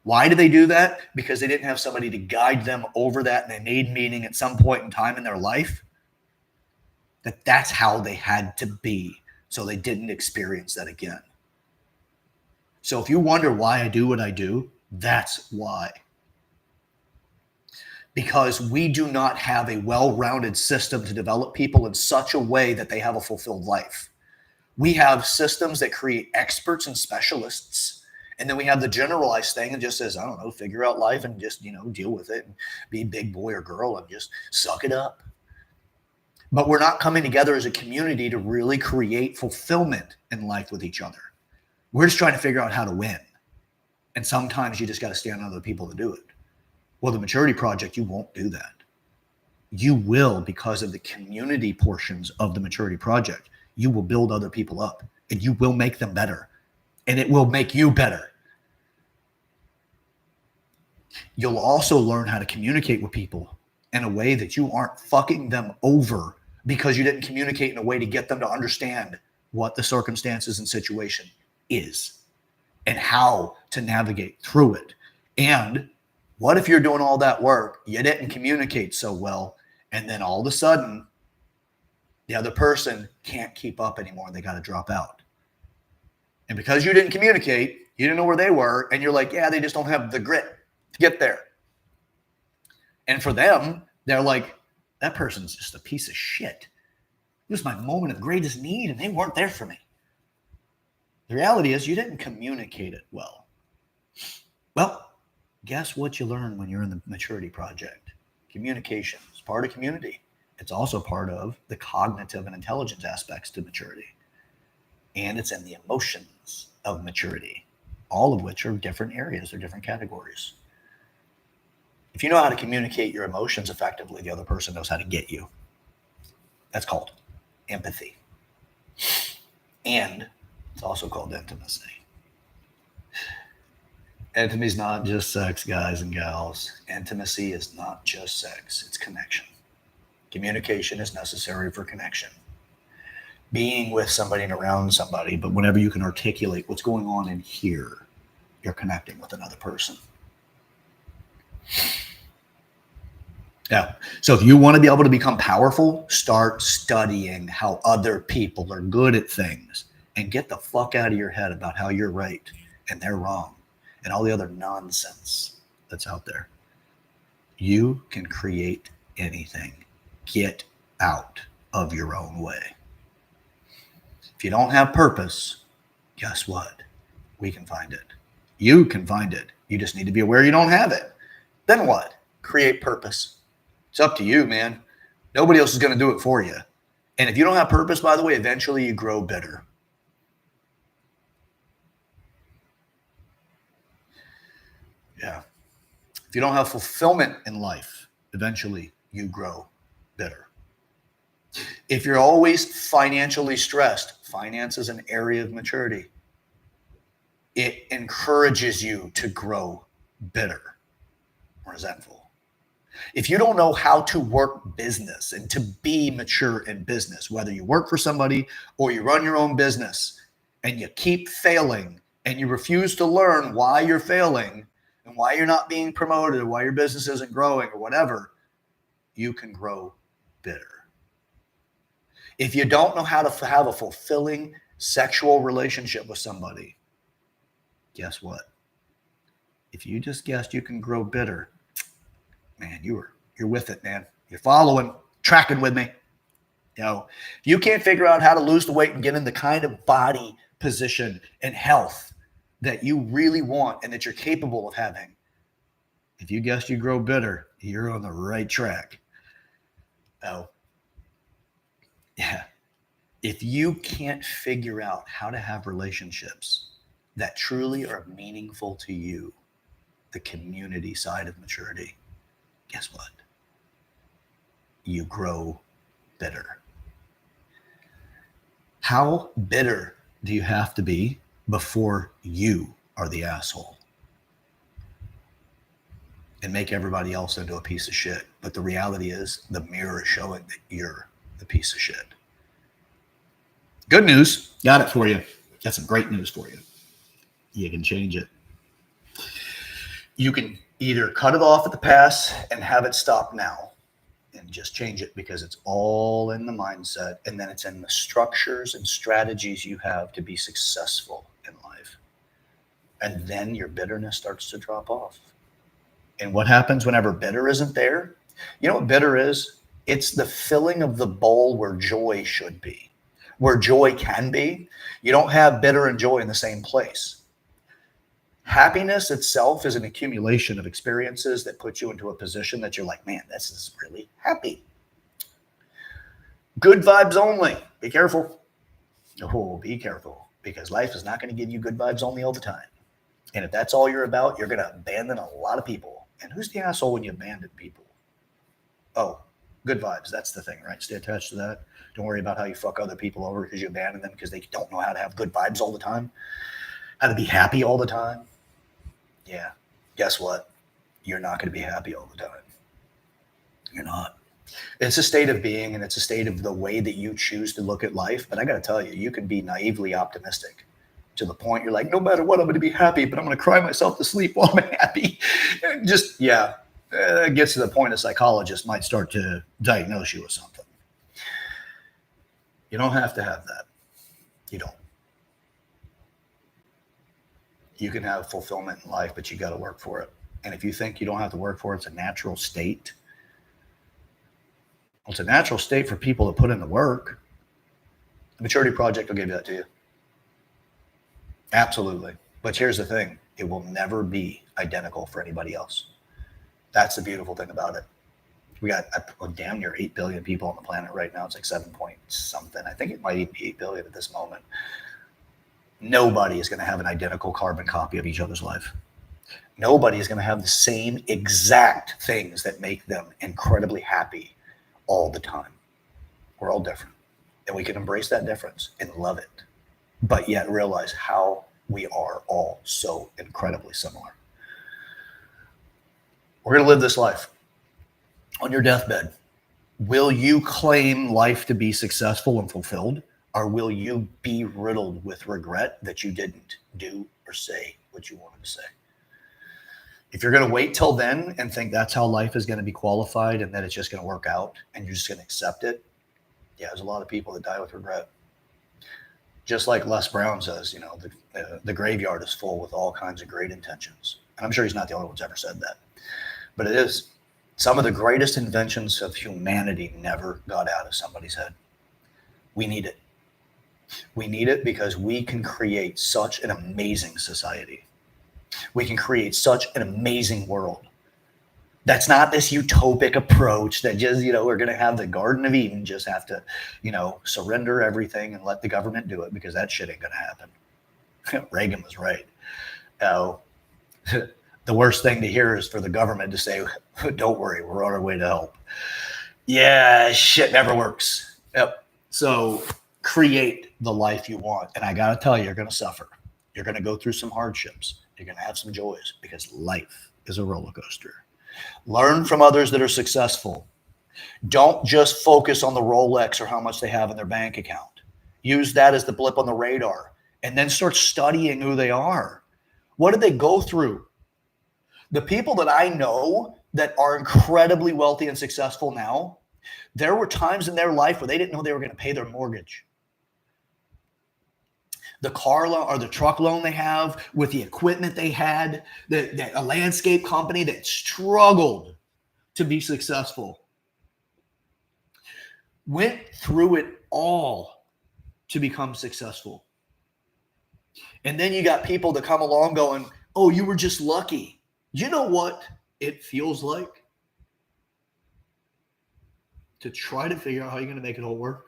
Why do they do that? Because they didn't have somebody to guide them over that, and they made meaning at some point in time in their life that that's how they had to be, so they didn't experience that again. So if you wonder why I do what I do, that's why. Because we do not have a well-rounded system to develop people in such a way that they have a fulfilled life. We have systems that create experts and specialists. And then we have the generalized thing and just says, I don't know, figure out life and just, deal with it and be big boy or girl and just suck it up. But we're not coming together as a community to really create fulfillment in life with each other. We're just trying to figure out how to win. And sometimes you just got to stand on other people to do it. Well, the Maturity Project, you won't do that. You will, because of the community portions of the Maturity Project, you will build other people up and you will make them better. And it will make you better. You'll also learn how to communicate with people in a way that you aren't fucking them over because you didn't communicate in a way to get them to understand what the circumstances and situation is and how to navigate through it. And what if you're doing all that work, you didn't communicate so well, and then all of a sudden, the other person can't keep up anymore and they got to drop out. And because you didn't communicate, you didn't know where they were, and you're like, yeah, they just don't have the grit to get there. And for them, they're like, that person's just a piece of shit. It was my moment of greatest need, and they weren't there for me. The reality is you didn't communicate it well. Well, guess what you learn when you're in the Maturity Project? Communication is part of community. It's also part of the cognitive and intelligence aspects to maturity. And it's in the emotions of maturity, all of which are different areas or different categories. If you know how to communicate your emotions effectively, the other person knows how to get you. That's called empathy. And it's also called intimacy. Intimacy is not just sex, guys and gals. Intimacy is not just sex, it's connection. Communication is necessary for connection. Being with somebody and around somebody, but whenever you can articulate what's going on in here, you're connecting with another person. Yeah. So if you want to be able to become powerful, start studying how other people are good at things and get the fuck out of your head about how you're right and they're wrong and all the other nonsense that's out there. You can create anything. Get out of your own way. If you don't have purpose, guess what? We can find it. You can find it. You just need to be aware you don't have it. Then what? Create purpose. It's up to you, man. Nobody else is going to do it for you. And if you don't have purpose, by the way, eventually you grow bitter. Yeah. If you don't have fulfillment in life, eventually you grow bitter. If you're always financially stressed, finance is an area of maturity. It encourages you to grow bitter, resentful. If you don't know how to work business and to be mature in business, whether you work for somebody or you run your own business and you keep failing and you refuse to learn why you're failing and why you're not being promoted or why your business isn't growing or whatever, you can grow bitter. If you don't know how to have a fulfilling sexual relationship with somebody, guess what? If you just guessed you can grow bitter, man, you're with it, man. You're following, tracking with me. You know, if you can't figure out how to lose the weight and get in the kind of body position and health that you really want and that you're capable of having, if you guessed you grow bitter, you're on the right track. Oh, yeah. If you can't figure out how to have relationships that truly are meaningful to you, the community side of maturity, guess what? You grow bitter. How bitter do you have to be before you are the asshole and make everybody else into a piece of shit? But the reality is the mirror is showing that you're the piece of shit. Good news. Got it for you. Got some great news for you. You can change it. You can either cut it off at the pass and have it stop now and just change it, because it's all in the mindset, and then it's in the structures and strategies you have to be successful in life. And then your bitterness starts to drop off. And what happens whenever bitter isn't there? You know what bitter is? It's the filling of the bowl where joy should be, where joy can be. You don't have bitter and joy in the same place. Happiness itself is an accumulation of experiences that put you into a position that you're like, man, this is really happy. Good vibes only. Be careful. Oh, be careful, because life is not going to give you good vibes only all the time. And if that's all you're about, you're going to abandon a lot of people. And who's the asshole when you abandon people? Oh, good vibes. That's the thing, right? Stay attached to that. Don't worry about how you fuck other people over because you abandon them because they don't know how to have good vibes all the time, how to be happy all the time. Yeah, guess what? You're not going to be happy all the time. You're not. It's a state of being, and it's a state of the way that you choose to look at life. But I got to tell you, you can be naively optimistic to the point you're like, no matter what, I'm going to be happy, but I'm going to cry myself to sleep while I'm happy. Just, yeah, it gets to the point a psychologist might start to diagnose you with something. You don't have to have that. You don't. You can have fulfillment in life, but you got to work for it. And if you think you don't have to work for it, it's a natural state. Well, it's a natural state for people to put in the work. The Maturity Project will give you that to you. Absolutely. But here's the thing. It will never be identical for anybody else. That's the beautiful thing about it. We got damn near 8 billion people on the planet right now. It's like 7 point something. I think it might even be 8 billion at this moment. Nobody is going to have an identical carbon copy of each other's life. Nobody is going to have the same exact things that make them incredibly happy all the time. We're all different. And we can embrace that difference and love it, but yet realize how we are all so incredibly similar. We're going to live this life. On your deathbed, will you claim life to be successful and fulfilled? Or will you be riddled with regret that you didn't do or say what you wanted to say? If you're going to wait till then and think that's how life is going to be qualified and that it's just going to work out and you're just going to accept it, yeah, there's a lot of people that die with regret. Just like Les Brown says, the graveyard is full with all kinds of great intentions. And I'm sure he's not the only one who's ever said that. But it is. Some of the greatest inventions of humanity never got out of somebody's head. We need it. We need it because we can create such an amazing society. We can create such an amazing world. That's not this utopic approach that just, we're going to have the Garden of Eden, just have to, surrender everything and let the government do it, because that shit ain't going to happen. Reagan was right. The worst thing to hear is for the government to say, don't worry, we're on our way to help. Yeah, shit never works. Yep. So create the life you want. And I got to tell you, you're going to suffer. You're going to go through some hardships. You're going to have some joys, because life is a roller coaster. Learn from others that are successful. Don't just focus on the Rolex or how much they have in their bank account. Use that as the blip on the radar, and then start studying who they are. What did they go through? The people that I know that are incredibly wealthy and successful now, there were times in their life where they didn't know they were going to pay their mortgage. The car loan or the truck loan they have, with the equipment they had, a landscape company that struggled to be successful, went through it all to become successful. And then you got people that come along going, oh, you were just lucky. You know what it feels like to try to figure out how you're going to make it all work?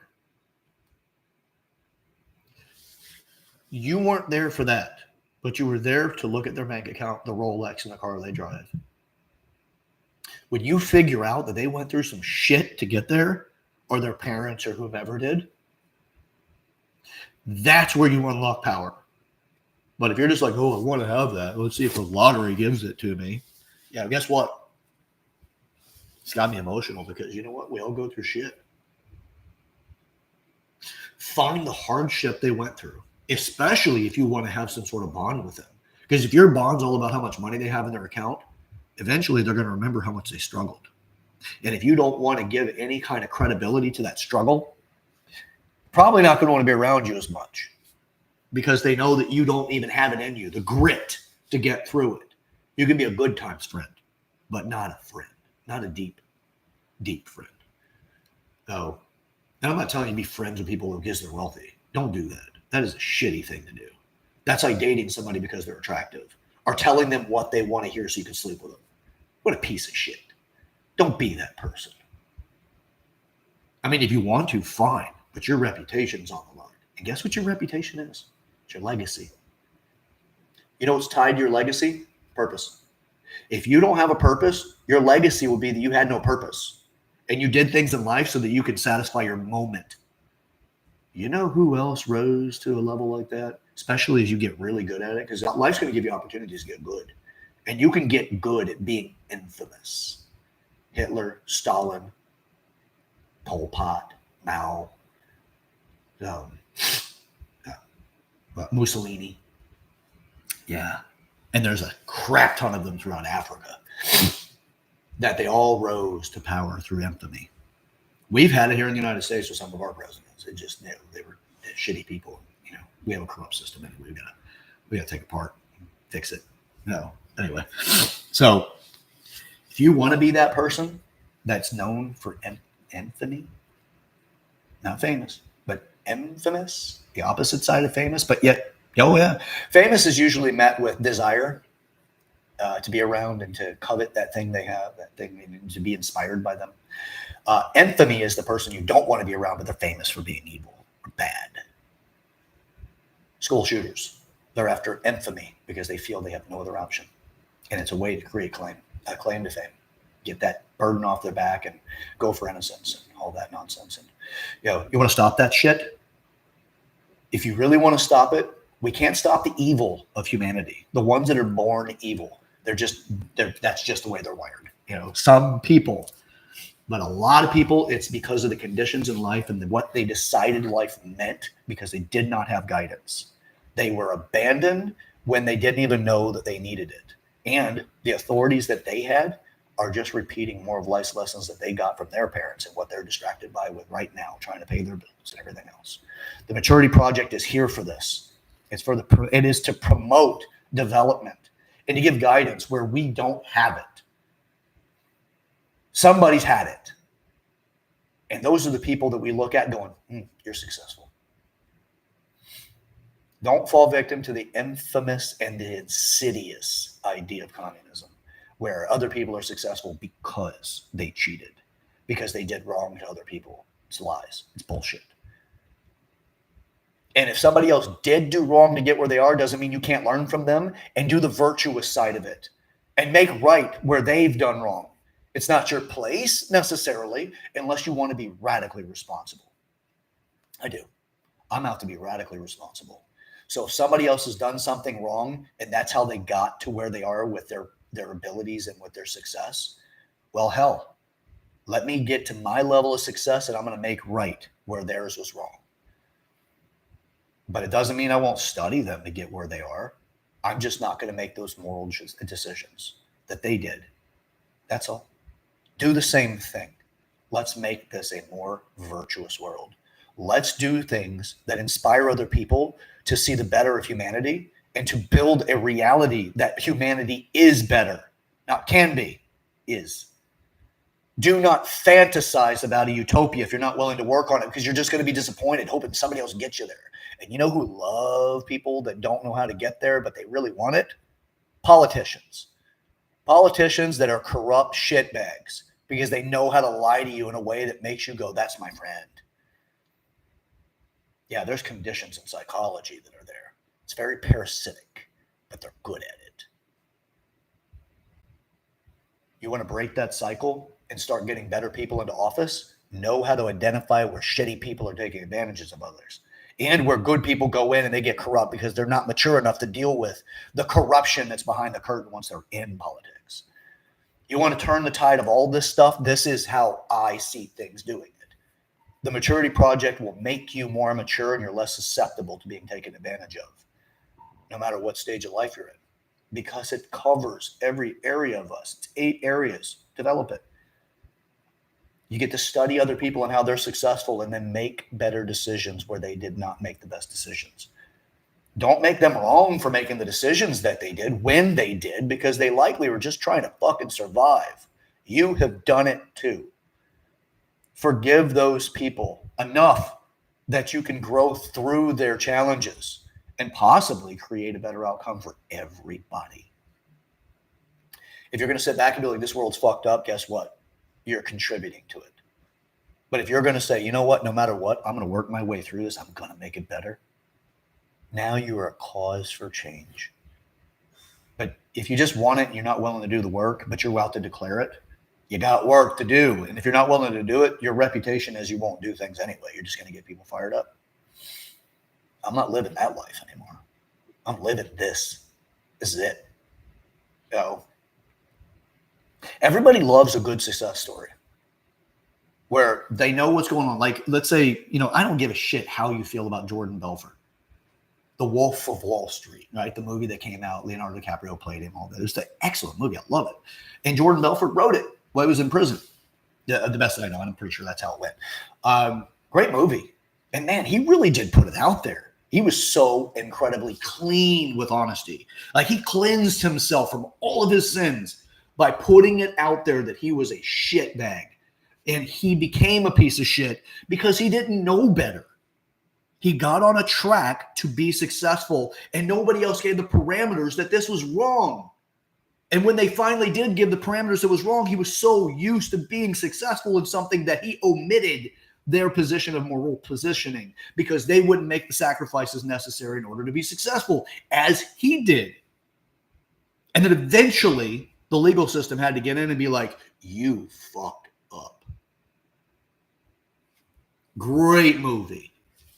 You weren't there for that, but you were there to look at their bank account, the Rolex, and the car they drive. When you figure out that they went through some shit to get there, or their parents or whomever did, that's where you unlock power. But if you're just like, oh, I want to have that, let's see if the lottery gives it to me. Yeah, guess what? It's got me emotional, because you know what? We all go through shit. Find the hardship they went through, especially if you want to have some sort of bond with them. Because if your bond's all about how much money they have in their account, eventually they're going to remember how much they struggled. And if you don't want to give any kind of credibility to that struggle, probably not going to want to be around you as much, because they know that you don't even have it in you, the grit to get through it. You can be a good times friend, but not a friend, not a deep, deep friend. So, and I'm not telling you to be friends with people because they're wealthy. Don't do that. That is a shitty thing to do. That's like dating somebody because they're attractive, or telling them what they want to hear so you can sleep with them. What a piece of shit. Don't be that person. I mean, if you want to, fine, but your reputation's on the line. And guess what your reputation is? It's your legacy. You know what's tied to your legacy? Purpose. If you don't have a purpose, your legacy will be that you had no purpose, and you did things in life so that you could satisfy your moment. You know who else rose to a level like that? Especially as you get really good at it, because life's going to give you opportunities to get good. And you can get good at being infamous. Hitler, Stalin, Pol Pot, Mao, Mussolini. Yeah. And there's a crap ton of them throughout Africa that they all rose to power through infamy. We've had it here in the United States with some of our presidents. It just, they were shitty people. We have a corrupt system anyway. We got to take it apart, fix it. Anyway. So if you want to be that person that's known for infamy, not famous, but infamous, the opposite side of famous, but yet, famous is usually met with desire to be around and to covet that thing they have, that thing, and to be inspired by them. Infamy is the person you don't want to be around, but they're famous for being evil or bad. School shooters, they're after infamy because they feel they have no other option. And it's a way to create a claim to fame, get that burden off their back and go for innocence and all that nonsense. And you want to stop that shit? If you really want to stop it, we can't stop the evil of humanity. The ones that are born evil, that's just the way they're wired. Some people, but a lot of people, it's because of the conditions in life and what they decided life meant, because they did not have guidance. They were abandoned when they didn't even know that they needed it. And the authorities that they had are just repeating more of life's lessons that they got from their parents and what they're distracted by with right now, trying to pay their bills and everything else. The Maturity Project is here for this. It is to promote development and to give guidance where we don't have it. Somebody's had it. And those are the people that we look at going, you're successful. Don't fall victim to the infamous and the insidious idea of communism, where other people are successful because they cheated, because they did wrong to other people. It's lies. It's bullshit. And if somebody else did do wrong to get where they are, doesn't mean you can't learn from them and do the virtuous side of it and make right where they've done wrong. It's not your place necessarily unless you want to be radically responsible. I do. I'm out to be radically responsible. So if somebody else has done something wrong and that's how they got to where they are with their abilities and with their success, well, hell, let me get to my level of success and I'm going to make right where theirs was wrong. But it doesn't mean I won't study them to get where they are. I'm just not going to make those moral decisions that they did. That's all. Do the same thing. Let's make this a more virtuous world. Let's do things that inspire other people to see the better of humanity and to build a reality that humanity is better. Not can be, is. Do not fantasize about a utopia if you're not willing to work on it, because you're just going to be disappointed hoping somebody else gets you there. And you know who love people that don't know how to get there, but they really want it? Politicians. Politicians that are corrupt shitbags because they know how to lie to you in a way that makes you go, that's my friend. Yeah, there's conditions in psychology that are there. It's very parasitic, but they're good at it. You want to break that cycle and start getting better people into office? Know how to identify where shitty people are taking advantages of others and where good people go in and they get corrupt because they're not mature enough to deal with the corruption that's behind the curtain once they're in politics. You want to turn the tide of all this stuff? This is how I see things doing it. The Maturity Project will make you more mature and you're less susceptible to being taken advantage of, no matter what stage of life you're in, because it covers every area of us. It's 8 areas. Develop it. You get to study other people and how they're successful and then make better decisions where they did not make the best decisions. Don't make them wrong for making the decisions that they did when they did, because they likely were just trying to fucking survive. You have done it too. Forgive those people enough that you can grow through their challenges and possibly create a better outcome for everybody. If you're going to sit back and be like, this world's fucked up, guess what? You're contributing to it. But if you're going to say, you know what, no matter what, I'm going to work my way through this, I'm going to make it better. Now you are a cause for change. But if you just want it and you're not willing to do the work, but you're out to declare it, you got work to do. And if you're not willing to do it, your reputation is you won't do things anyway. You're just going to get people fired up. I'm not living that life anymore. I'm living this. This is it. Everybody loves a good success story where they know what's going on. Like, let's say, I don't give a shit how you feel about Jordan Belfort. The Wolf of Wall Street, right? The movie that came out, Leonardo DiCaprio played him, all that. It's an excellent movie. I love it. And Jordan Belfort wrote it while he was in prison. The best that I know, and I'm pretty sure that's how it went. Great movie. And man, he really did put it out there. He was so incredibly clean with honesty. Like, he cleansed himself from all of his sins by putting it out there that he was a shitbag. And he became a piece of shit because he didn't know better. He got on a track to be successful, and nobody else gave the parameters that this was wrong. And when they finally did give the parameters that was wrong, he was so used to being successful in something that he omitted their position of moral positioning because they wouldn't make the sacrifices necessary in order to be successful, as he did. And then eventually the legal system had to get in and be like, you fucked up. Great movie.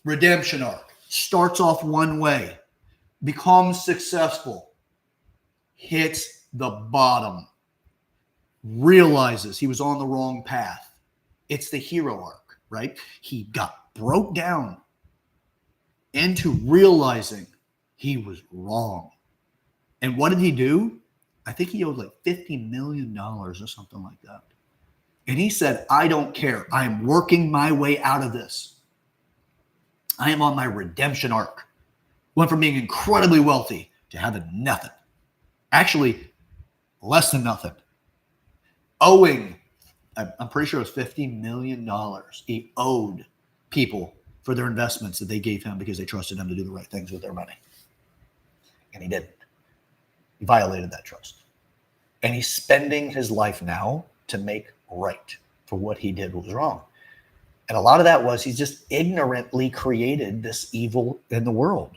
Redemption arc. Starts off one way, becomes successful, hits the bottom, realizes he was on the wrong path. It's the hero arc, right? He broke down into realizing he was wrong. And what did he do? I think he owed like $50 million or something like that. And he said, I don't care. I am working my way out of this. I am on my redemption arc. Went from being incredibly wealthy to having nothing. Actually, less than nothing. Owing, I'm pretty sure it was $50 million he owed people for their investments that they gave him because they trusted him to do the right things with their money. And he didn't. He violated that trust. And he's spending his life now to make right for what he did was wrong. And a lot of that was he just ignorantly created this evil in the world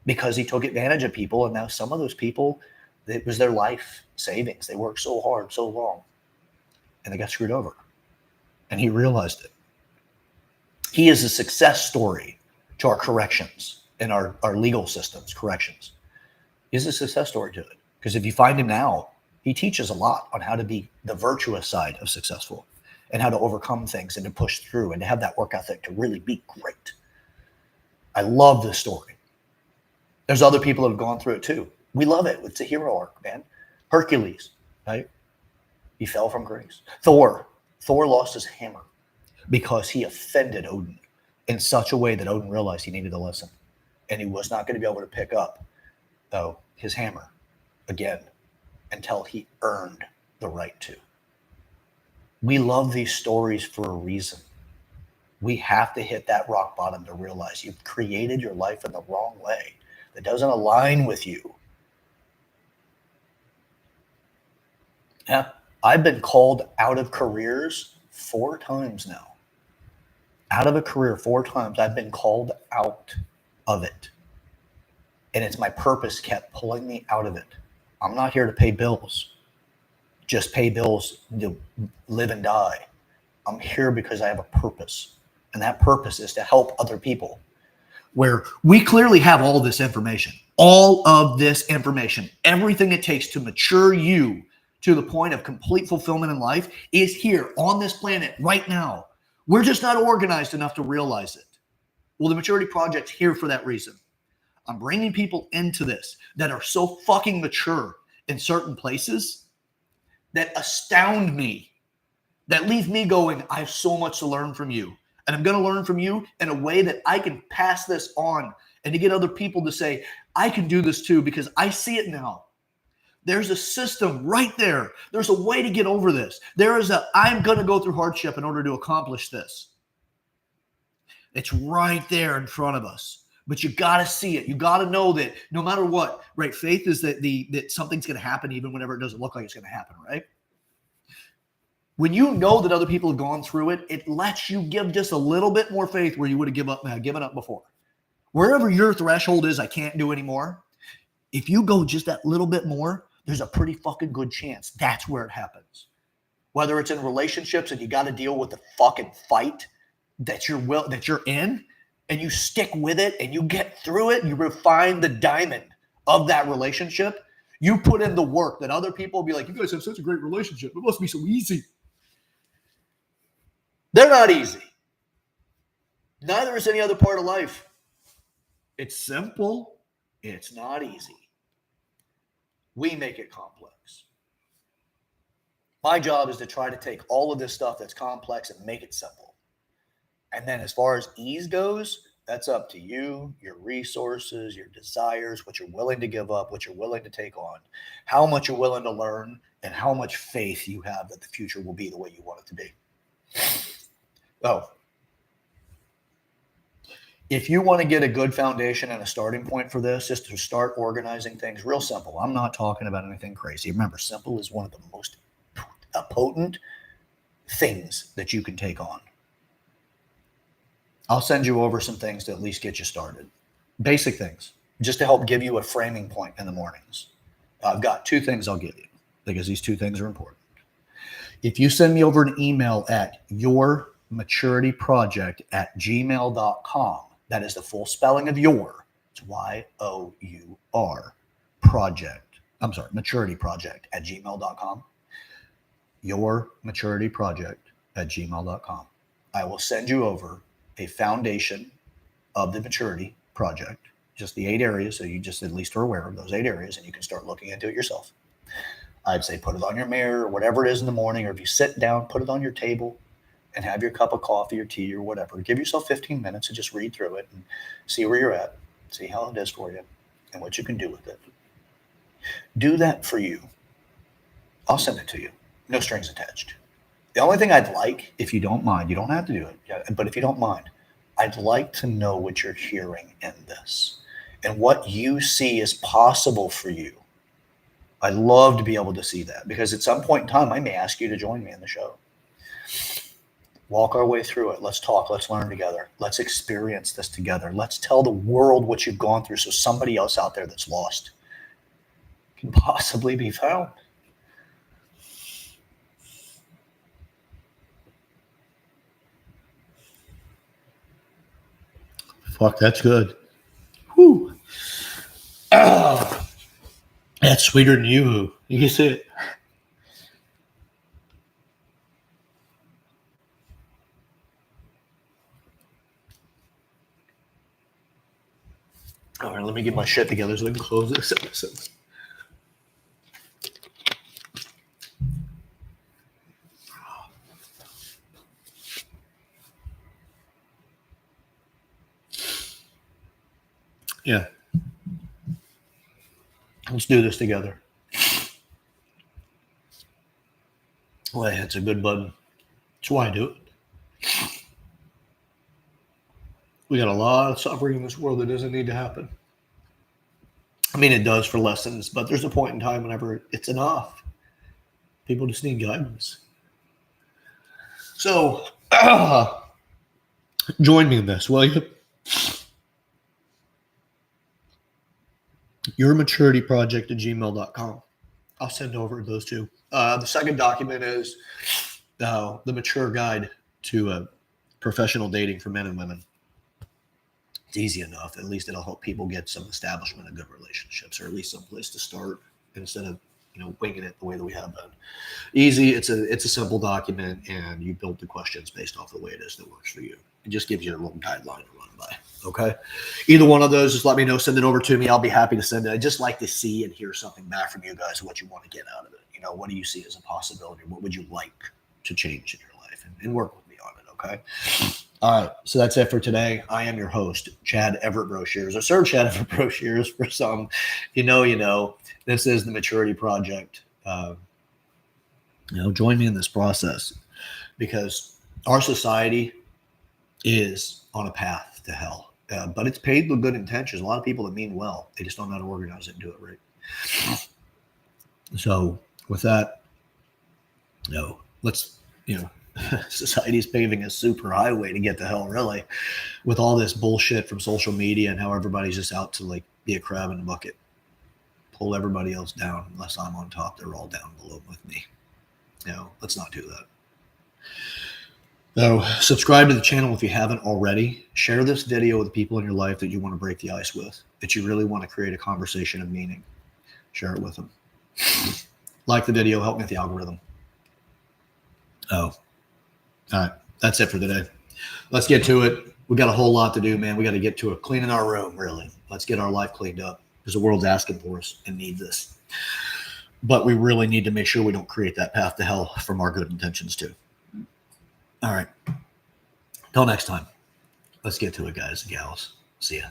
because he took advantage of people. And now some of those people, it was their life savings. They worked so hard, so long, and they got screwed over. And he realized it. He is a success story to our corrections and our legal systems, corrections. He's a success story to it. Because if you find him now, he teaches a lot on how to be the virtuous side of successful and how to overcome things and to push through and to have that work ethic to really be great. I love this story. There's other people that have gone through it too. We love it. It's a hero arc, man. Hercules, right? He fell from grace. Thor lost his hammer because he offended Odin in such a way that Odin realized he needed a lesson. And he was not going to be able to pick up, though, his hammer again until he earned the right to. We love these stories for a reason. We have to hit that rock bottom to realize you've created your life in the wrong way that doesn't align with you. Yeah, I've been called out of careers 4 times now. Out of a career 4 times, I've been called out of it. And it's my purpose kept pulling me out of it. I'm not here to pay bills. Just pay bills to live and die. I'm here because I have a purpose. And that purpose is to help other people. Where we clearly have all this information. All of this information. Everything it takes to mature you to the point of complete fulfillment in life is here on this planet right now. We're just not organized enough to realize it. Well, the Maturity Project's here for that reason. I'm bringing people into this that are so fucking mature in certain places that astound me, that leave me going, I have so much to learn from you. And I'm going to learn from you in a way that I can pass this on and to get other people to say, I can do this too because I see it now. There's a system right there. There's a way to get over this. I'm going to go through hardship in order to accomplish this. It's right there in front of us. But you got to see it. You got to know that no matter what, right? Faith is that something's going to happen even whenever it doesn't look like it's going to happen, right? When you know that other people have gone through it, it lets you give just a little bit more faith where you would have given up before. Wherever your threshold is, I can't do anymore. If you go just that little bit more, there's a pretty fucking good chance that's where it happens. Whether it's in relationships and you got to deal with the fucking fight that you're in, and you stick with it and you get through it, you refine the diamond of that relationship. You put in the work that other people will be like, you guys have such a great relationship. It must be so easy. They're not easy. Neither is any other part of life. It's simple. It's not easy. We make it complex. My job is to try to take all of this stuff that's complex and make it simple. And then as far as ease goes, that's up to you, your resources, your desires, what you're willing to give up, what you're willing to take on, how much you're willing to learn, and how much faith you have that the future will be the way you want it to be. Oh, if you want to get a good foundation and a starting point for this, just to start organizing things, real simple. I'm not talking about anything crazy. Remember, simple is one of the most potent things that you can take on. I'll send you over some things to at least get you started. Basic things, just to help give you a framing point in the mornings. I've got 2 things I'll give you because these 2 things are important. If you send me over an email at yourmaturityproject@gmail.com, that is the full spelling of your, it's Y-O-U-R, maturityproject@gmail.com, yourmaturityproject@gmail.com. I will send you over a foundation of the maturity project, just the 8 areas, so you just at least are aware of those 8 areas, and you can start looking into it yourself. I'd say put it on your mirror, or whatever it is in the morning, or if you sit down, put it on your table and have your cup of coffee or tea or whatever. Give yourself 15 minutes to just read through it and see where you're at, see how it is for you, and what you can do with it. Do that for you. I'll send it to you. No strings attached. The only thing I'd like, if you don't mind, you don't have to do it, but if you don't mind, I'd like to know what you're hearing in this and what you see is possible for you. I'd love to be able to see that, because at some point in time, I may ask you to join me in the show. Walk our way through it. Let's talk. Let's learn together. Let's experience this together. Let's tell the world what you've gone through so somebody else out there that's lost can possibly be found. Fuck, that's good. Whew. Oh, that's sweeter than you. You can see it. All right, let me get my shit together so we can close this episode. Yeah. Let's do this together. Well, it's a good button. That's why I do it. We got a lot of suffering in this world that doesn't need to happen. I mean, it does for lessons, but there's a point in time whenever it's enough. People just need guidance. So, join me in this, will you? yourmaturityproject@gmail.com. I'll send over those two. The second document is the mature guide to professional dating for men and women. It's easy enough. At least it'll help people get some establishment of good relationships, or at least some place to start instead of winging it the way that we have been. Easy. It's a simple document, and you build the questions based off the way it is that works for you. It just gives you a little guideline to run by. Okay. Either one of those, just let me know. Send it over to me. I'll be happy to send it. I just like to see and hear something back from you guys, what you want to get out of it. What do you see as a possibility? What would you like to change in your life? And work with me on it. Okay. All right. So that's it for today. I am your host, Chad Everett Broshears, or Sir Chad Everett Broshears for some. You know. This is the Maturity Project. Join me in this process, because our society is on a path to hell. But it's paved with good intentions. A lot of people that mean well, they just don't know how to organize it and do it right. So with that, let's, society's paving a super highway to get to hell, really, with all this bullshit from social media and how everybody's just out to be a crab in a bucket, pull everybody else down. Unless I'm on top, they're all down below with me. Let's not do that. So subscribe to the channel if you haven't already. Share this video with people in your life that you want to break the ice with, that you really want to create a conversation of meaning. Share it with them. Like the video, help me with the algorithm. All right. That's it for today. Let's get to it. We got a whole lot to do, man. We got to get to it. Cleaning our room, really. Let's get our life cleaned up, because the world's asking for us and needs this. But we really need to make sure we don't create that path to hell from our good intentions too. All right. Till next time. Let's get to it, guys and gals. See ya.